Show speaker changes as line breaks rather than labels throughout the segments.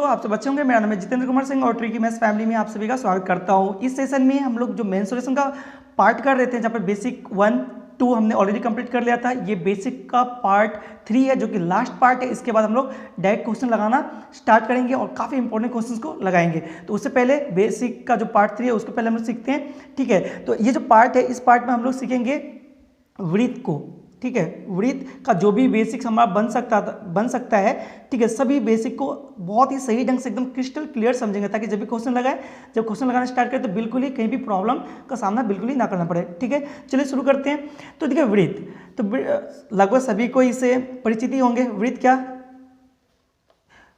दोस्तों, आप सब अच्छे होंगे। मेरा नाम है जितेंद्र कुमार सिंह और ट्रिकी मैथ्स फैमिली में आप सभी का स्वागत करता हूं। इस सेशन में हम लोग जो मेंसुरेशन का पार्ट कर रहे थे, जहाँ पर बेसिक 1, 2 हमने ऑलरेडी कंप्लीट कर लिया था। ये बेसिक का पार्ट 3 है, जो कि लास्ट पार्ट है। इसके बाद हम लोग डायरेक्ट क्वेश्चन लगाना स्टार्ट करेंगे और काफ़ी इंपॉर्टेंट क्वेश्चंस को लगाएंगे। तो उससे पहले बेसिक का जो पार्ट 3 है उसको पहले हम लोग सीखते हैं, ठीक है। तो ये जो पार्ट है, इस पार्ट में हम लोग सीखेंगे वृत्त को, ठीक है। वृत्त का जो भी बेसिक्स हमारा बन सकता है, ठीक है, सभी बेसिक को बहुत ही सही ढंग से एकदम क्रिस्टल क्लियर समझेंगे, ताकि जब भी क्वेश्चन लगाना स्टार्ट करें तो बिल्कुल ही कहीं भी प्रॉब्लम का सामना बिल्कुल ही ना करना पड़े, ठीक है। चलिए शुरू करते हैं। तो देखिए वृत्त, तो लगभग सभी को इससे परिचित ही होंगे। वृत्त क्या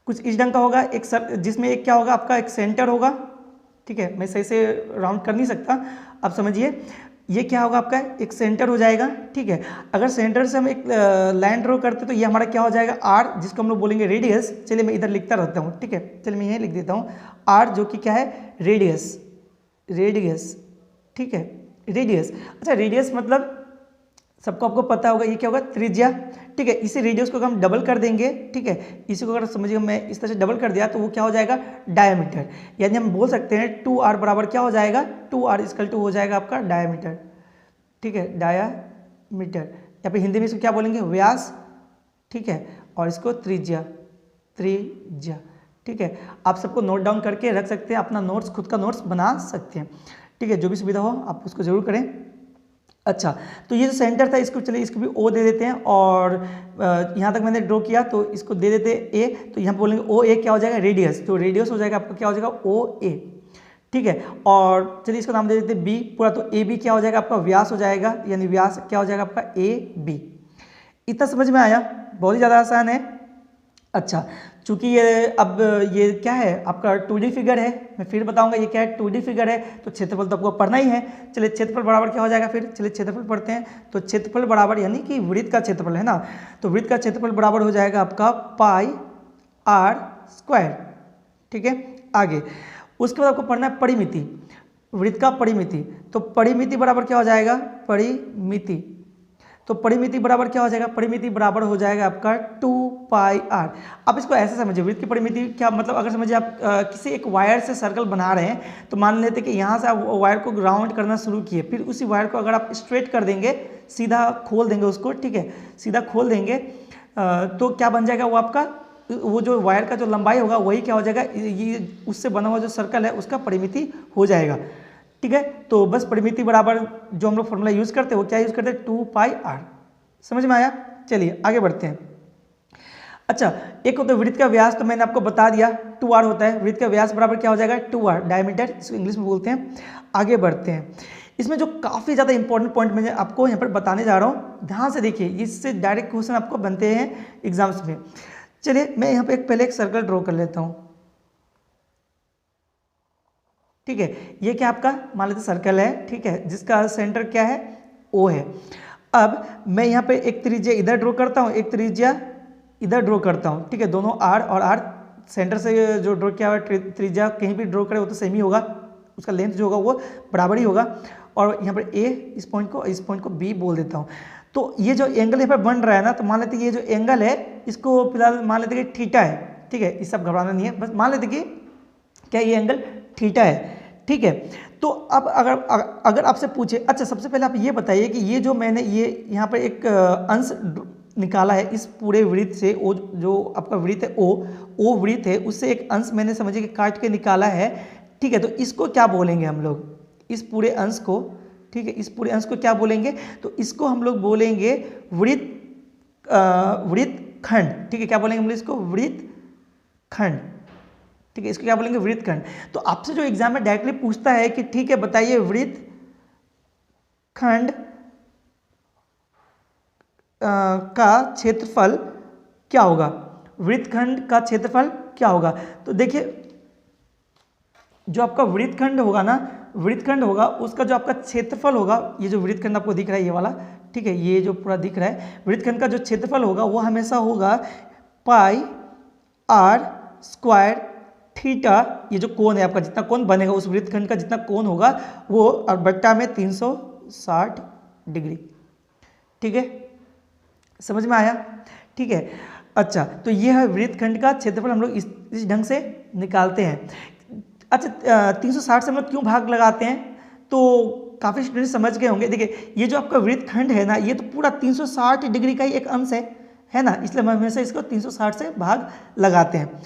कुछ इस ढंग का होगा, जिसमें एक क्या होगा, आपका एक सेंटर होगा, ठीक है। मैं सही से राउंड कर नहीं सकता, आप समझिए। ये क्या होगा, आपका एक सेंटर हो जाएगा, ठीक है। अगर सेंटर से हम एक लाइन ड्रॉ करते तो ये हमारा क्या हो जाएगा, आर, जिसको हम लोग बोलेंगे रेडियस। चलिए मैं इधर लिखता रहता हूँ, ठीक है। चलिए मैं यहीं लिख देता हूँ आर, जो कि क्या है, रेडियस, ठीक है, रेडियस। अच्छा, रेडियस मतलब सबको आपको पता होगा, ये क्या होगा, त्रिज्या, ठीक है। इसी रेडियस को हम डबल कर देंगे, ठीक है। इसी को अगर समझिए मैं इस तरह से डबल कर दिया तो वो क्या हो जाएगा, डायमीटर। यानी हम बोल सकते हैं 2r बराबर क्या हो जाएगा, 2r इक्वल टू हो जाएगा आपका डायमीटर, ठीक है, डायमीटर। या फिर हिंदी में इसको क्या बोलेंगे, व्यास, ठीक है, और इसको त्रिज्या, ठीक है। आप सबको नोट डाउन करके रख सकते हैं, अपना नोट्स, खुद का नोट्स बना सकते हैं, ठीक है। जो भी सुविधा हो आप उसको जरूर करें। अच्छा, तो ये जो सेंटर था, इसको चलिए इसको भी ओ दे देते हैं, और यहाँ तक मैंने ड्रॉ किया तो इसको दे देते ए। तो यहाँ बोलेंगे ओ ए क्या हो जाएगा, रेडियस। तो रेडियस हो जाएगा आपका क्या हो जाएगा, ओ ए, ठीक है। और चलिए इसका नाम दे देते बी पूरा। तो ए बी क्या हो जाएगा, आपका व्यास हो जाएगा, यानी व्यास क्या हो जाएगा आपका ए बी। इतना समझ में आया, बहुत ही ज़्यादा आसान है। अच्छा, चूंकि ये क्या है, आपका 2D फिगर है, मैं फिर बताऊंगा ये क्या है, 2D फिगर है। तो क्षेत्रफल तो आपको पढ़ना ही है। चलिए क्षेत्रफल बराबर क्या हो जाएगा, फिर चलिए क्षेत्रफल पढ़ते हैं। तो क्षेत्रफल बराबर, यानी कि वृत्त का क्षेत्रफल है ना, तो वृत्त का क्षेत्रफल बराबर हो जाएगा आपका पाई आर स्क्वायर, ठीक है। आगे उसके बाद आपको पढ़ना है परिमिति, वृत्त का परिमिति। तो परिमिति बराबर क्या हो जाएगा, परिमिति। तो परिमिति बराबर क्या हो जाएगा, परिमिति बराबर हो जाएगा आपका 2 पाई आर। आप इसको ऐसे समझिए, वृत्त की परिमिति क्या मतलब, अगर समझिए आप किसी एक वायर से सर्कल बना रहे हैं, तो मान लेते कि यहाँ से आप वायर को राउंड करना शुरू किए, फिर उसी वायर को अगर आप स्ट्रेट कर देंगे, सीधा खोल देंगे उसको, ठीक है, सीधा खोल देंगे, तो क्या बन जाएगा, वो आपका वो जो वायर का जो लंबाई होगा वही क्या हो जाएगा, ये उससे बना हुआ जो सर्कल है उसका परिमिति हो जाएगा, ठीक है। तो बस परिमिति बराबर जो हम लोग फॉर्मूला यूज करते हैं वो क्या यूज करते हैं, 2 पाई आर। समझ में आया। चलिए आगे बढ़ते हैं। अच्छा, एक होता है वृत्त का व्यास, तो मैंने आपको बता दिया 2r होता है। वृत्त का व्यास बराबर क्या हो जाएगा, 2r, डायमीटर, इसको इंग्लिश में बोलते हैं। आगे बढ़ते हैं। इसमें जो काफ़ी ज़्यादा इंपॉर्टेंट पॉइंट मैं आपको यहाँ पर बताने जा रहा हूँ, ध्यान से देखिए, इससे डायरेक्ट क्वेश्चन आपको बनते हैं एग्जाम्स में। चलिए मैं यहाँ पे पहले एक सर्कल ड्रॉ कर लेता हूँ, ठीक है। ये क्या आपका मान लेते सर्कल है, ठीक है, जिसका सेंटर क्या है, ओ है। अब मैं यहाँ पे एक त्रिज्या इधर ड्रॉ करता हूँ, एक त्रिज्या इधर ड्रॉ करता हूँ, ठीक है। दोनों आर और आर सेंटर से जो ड्रॉ किया हुआ त्रिज्या कहीं भी ड्रॉ करे वो तो सेम ही होगा, उसका लेंथ जो होगा वो बराबर ही होगा। और यहाँ पर ए, इस पॉइंट को बी बोल देता हूँ। तो ये जो एंगल यहाँ पर बन रहा है ना, तो मान लेते ये जो एंगल है, इसको फिलहाल मान लेते कि थीटा है, ठीक है। इस सब घबराना नहीं है, बस मान लेते कि क्या ये एंगल थीटा है, ठीक है। तो अब अगर आपसे पूछे, अच्छा सबसे पहले आप ये बताइए कि ये जो मैंने ये यहाँ पर एक अंश निकाला है इस पूरे वृत्त से, ओ जो आपका वृत्त है, ओ वृत्त है, उससे एक अंश मैंने समझिए कि काट के निकाला है, ठीक है। तो इसको क्या बोलेंगे हम लोग, इस पूरे अंश को, ठीक है, इस पूरे अंश को क्या बोलेंगे, तो इसको हम लोग बोलेंगे वृत्तखंड, ठीक है। क्या बोलेंगे हम लोग इसको, वृत्तखंड, ठीक है। इसको क्या बोलेंगे, वृत्तखंड। तो आपसे जो एग्जाम में डायरेक्टली पूछता है कि ठीक है बताइए वृत्तखंड का क्षेत्रफल क्या होगा, वृत्तखंड का क्षेत्रफल क्या होगा। तो देखिए जो आपका वृत्तखंड होगा ना, वृत्तखंड होगा उसका जो आपका क्षेत्रफल होगा, ये जो वृत्तखंड आपको दिख रहा है ये वाला, ठीक है, ये जो पूरा दिख रहा है, वृत्तखंड का जो क्षेत्रफल होगा वो हमेशा होगा पाई आर स्क्वायर थीटा। ये जो कोण है आपका, जितना कोण बनेगा उस वृत्तखंड का जितना कोण होगा वो, और बट्टा में 360 डिग्री, ठीक है। समझ में आया, ठीक है। अच्छा, तो ये है वृत्तखंड का क्षेत्रफल, हम लोग इस ढंग से निकालते हैं। अच्छा, 360 से हम लोग क्यों भाग लगाते हैं, तो काफ़ी स्टूडेंट समझ गए होंगे। देखिए ये जो आपका वृत्तखंड है ना, ये तो पूरा 360 डिग्री का ही एक अंश है ना, इसलिए हम हमेशा इसको 360 से भाग लगाते हैं।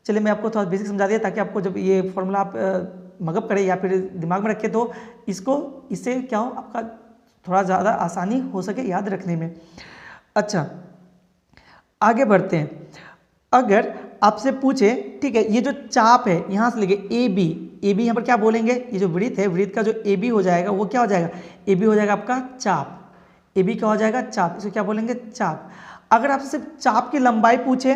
चलिए मैं आपको थोड़ा बेसिक समझा दिया, ताकि आपको जब ये फॉर्मूला आप मगअप करें या फिर दिमाग में रखें तो इससे क्या हो, आपका थोड़ा ज़्यादा आसानी हो सके याद रखने में। अच्छा, आगे बढ़ते हैं। अगर आपसे पूछे, ठीक है, ये जो चाप है यहाँ से लेके ए बी यहाँ पर क्या बोलेंगे, ये जो वृत्त है, वृत्त का जो ए बी हो जाएगा वो क्या हो जाएगा, ए बी हो जाएगा आपका चाप। ए बी क्या हो जाएगा, चाप, इसको क्या बोलेंगे, चाप। अगर आपसे सिर्फ चाप की लंबाई पूछे,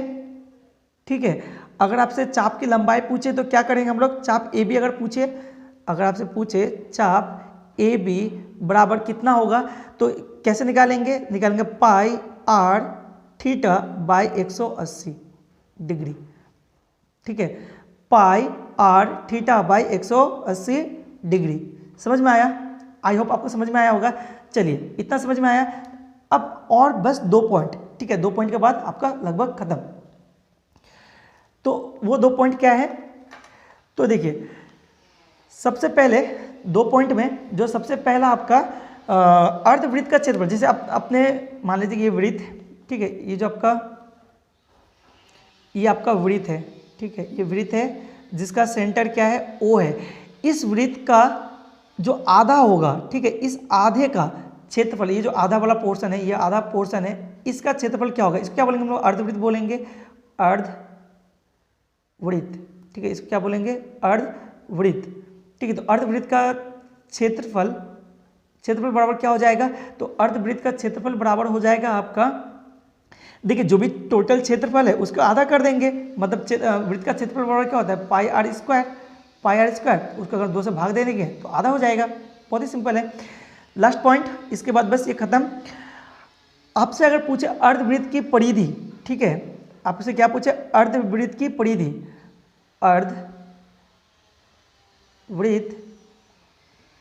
ठीक है, अगर आपसे चाप की लंबाई पूछे तो क्या करेंगे हम लोग, चाप ए बी अगर आपसे पूछे चाप ए बी बराबर कितना होगा, तो कैसे निकालेंगे पाई आर थीटा बाई 180 डिग्री, ठीक है, पाई आर थीटा बाई 180 डिग्री। समझ में आया? आई होप आपको समझ में आया होगा। चलिए इतना समझ में आया। अब और बस 2 पॉइंट, ठीक है, 2 पॉइंट के बाद आपका लगभग खत्म। तो वो 2 पॉइंट क्या है, तो देखिए सबसे पहले 2 पॉइंट में जो सबसे पहला आपका अर्धवृत्त का क्षेत्रफल, जैसे आप अपने मान लीजिए ये वृत्त, ठीक है, ये जो ये आपका वृत्त है, ठीक है, ये वृत्त है जिसका सेंटर क्या है, ओ है। इस वृत्त का जो आधा होगा, ठीक है, इस आधे का क्षेत्रफल, ये जो आधा वाला पोर्शन है, ये आधा पोर्शन है, इसका क्षेत्रफल क्या होगा, इसको क्या बोलेंगे हम लोग, अर्धवृत्त बोलेंगे, अर्धवृत्त, ठीक है, इसको क्या बोलेंगे, अर्धवृत्त, ठीक है। तो अर्धवृत्त का क्षेत्रफल बराबर क्या हो जाएगा, तो अर्धवृत्त का क्षेत्रफल बराबर हो जाएगा आपका, देखिए जो भी टोटल क्षेत्रफल है उसको आधा कर देंगे, मतलब वृत्त का क्षेत्रफल बराबर क्या होता है, पाई आर स्क्वायर, उसको अगर 2 से भाग दे देंगे तो आधा हो जाएगा। बहुत ही सिंपल है। लास्ट पॉइंट, इसके बाद बस ये खत्म। आपसे अगर पूछे अर्धवृत्त की परिधि, ठीक है, आपसे क्या पूछे, अर्धवृत्त की परिधि, अर्धवृत्त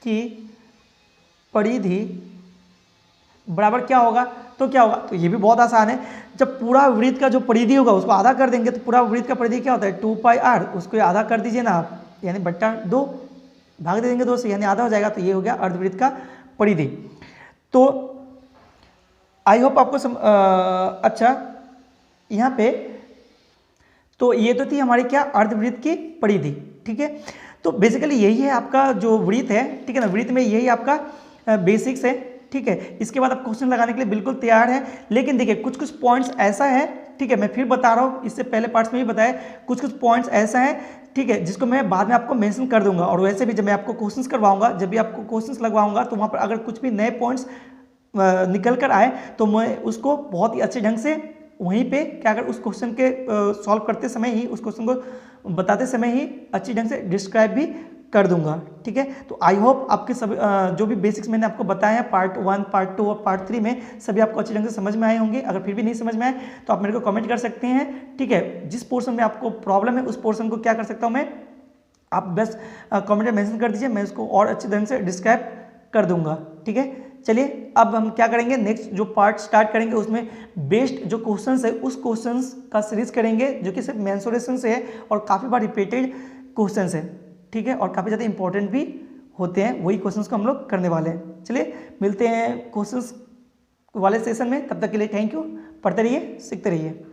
की परिधि बराबर क्या होगा, तो क्या होगा, तो ये भी बहुत आसान है। जब पूरा वृत्त का जो परिधि होगा उसको आधा कर देंगे, तो पूरा वृत्त का परिधि क्या होता है, 2 पाई आर, उसको आधा कर दीजिए ना आप, यानी बट्टा 2, भाग दे देंगे 2 से, यानी आधा हो जाएगा। तो ये हो गया अर्धवृत्त का परिधि। तो आई होप आपको अच्छा यहाँ पे, तो ये तो थी हमारी क्या, अर्धवृत्त की परिधि, ठीक है। तो बेसिकली यही है आपका जो वृत्त है, ठीक है ना, वृत्त में यही आपका बेसिक्स है, ठीक है। इसके बाद आप क्वेश्चन लगाने के लिए बिल्कुल तैयार है। लेकिन देखिए कुछ पॉइंट्स ऐसा है, ठीक है, मैं फिर बता रहा हूँ, इससे पहले पार्ट्स में भी बताया, कुछ पॉइंट्स ऐसा है, ठीक है, जिसको मैं बाद में आपको मेंशन कर दूंगा। और वैसे भी जब मैं आपको क्वेश्चंस करवाऊंगा, जब भी आपको क्वेश्चंस लगवाऊंगा, तो वहाँ पर अगर कुछ भी नए पॉइंट्स निकल कर आए तो मैं उसको बहुत ही अच्छे ढंग से वहीं पे क्या कर, उस क्वेश्चन के सॉल्व करते समय ही, उस क्वेश्चन को बताते समय ही अच्छी ढंग से डिस्क्राइब भी कर दूंगा, ठीक है। तो आई होप आपके सब जो भी बेसिक्स मैंने आपको बताया है पार्ट 1, पार्ट 2 और पार्ट 3 में, सभी आपको अच्छी ढंग से समझ में आए होंगे। अगर फिर भी नहीं समझ में आए तो आप मेरे को कमेंट कर सकते हैं, ठीक है। जिस पोर्शन में आपको प्रॉब्लम है उस पोर्शन को क्या कर सकता हूँ मैं, आप बस कमेंट में मेंशन कर दीजिए, मैं उसको और अच्छी ढंग से डिस्क्राइब कर दूंगा, ठीक है। चलिए अब हम क्या करेंगे, नेक्स्ट जो पार्ट स्टार्ट करेंगे उसमें बेस्ट जो क्वेश्चंस है उस क्वेश्चंस का सीरीज करेंगे, जो कि सिर्फ मेंसुरेशन से है और काफ़ी बार रिपीटेड क्वेश्चंस है, ठीक है, और काफ़ी ज़्यादा इंपॉर्टेंट भी होते हैं, वही क्वेश्चंस को हम लोग करने वाले हैं। चलिए मिलते हैं क्वेश्चंस वाले सेशन में, तब तक के लिए थैंक यू। पढ़ते रहिए, सीखते रहिए।